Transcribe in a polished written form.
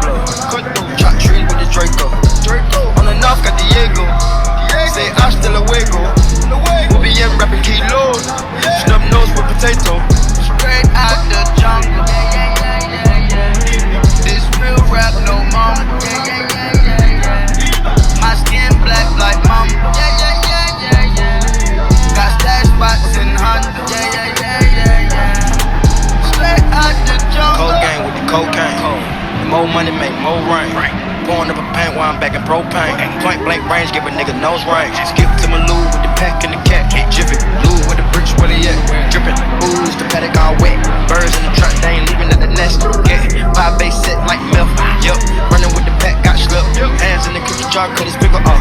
blow. Chop trees with the Draco. On the north got Diego. Say hasta luego. We'll be in rapping kilos. Snub nose with potato. Straight out the jungle. This real rap, no mama. My skin black like mama. Got stash spots in Honda. Straight out the jungle. Cocaine with the cocaine. More money make more rain. Pouring up a paint while I'm back in propane. Point blank range, give a nigga nose range. Skip to my loo with the pack and the cat. Jiffy, Lou with the bricks, where they at? Drippin', ooze, the paddock all wet. Birds in the truck, they ain't leaving at the nest. Yeah, 5 base set like milk. Yup, running with the pack, got slipped. Hands in the cookie jar, cut his pickle off.